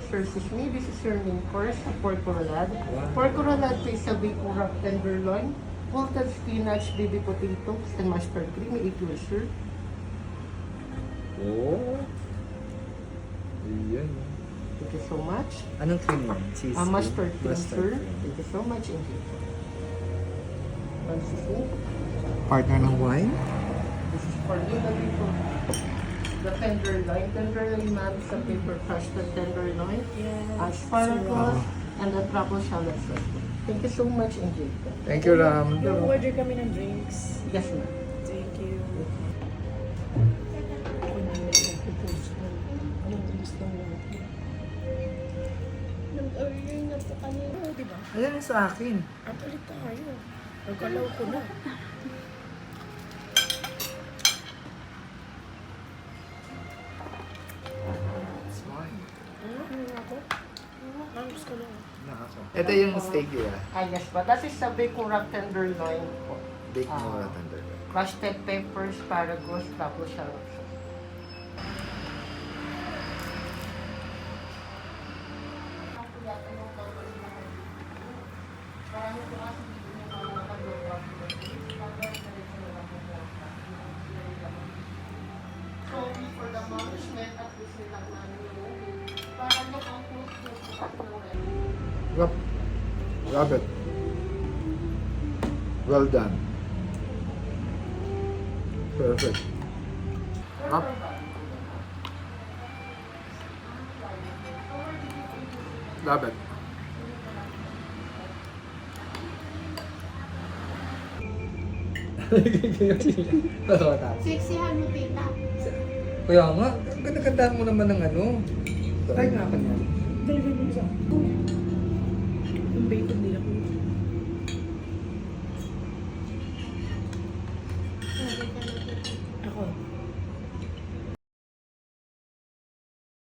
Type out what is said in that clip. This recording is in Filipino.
Sir Sismi. This is your main course, pork roulade. Pork roulade is a bacon wrap tenderloin, malted spinach, baby potatoes, and mustard cream. It will serve. Oh. Ayan. Thank you so much. Anong cream mo? Cheese cream? Mustard cream, sir. cream. Thank you so much. Indeed. Ma'am Sismi, Partner ng wine? this is for you. The tenderloin. Tenderloin, ma'am, is a paper crushed tenderloin. Asparagus, and the truffle shallot, sir. Thank you so much. Indeed. Thank you, Ram. Order kami ng drinks. Yes, ma'am. Thank you. Nag-order na po kami. Oo, di ba? Ayan yung sa akin. Palit tayo. Nagkalaw ko na. It's mine. Ano ako? Ang gusto ko lang. Na ako. Ito yung steak nila. Yes, but that is a bacon wrap tenderloin po. Bake Ah. mo na tender. Crushed peppers, asparagus, truffle shallot. sir. So, for the management at least nilang namin yung para makapulot Rub. Rub it. Well done. Perfect. Rub. Rub it. Sexihan mo, tita. Kaya nga, ang ganda-gandaan mo naman ng ano. Try nga ka niya. Dali mo sa.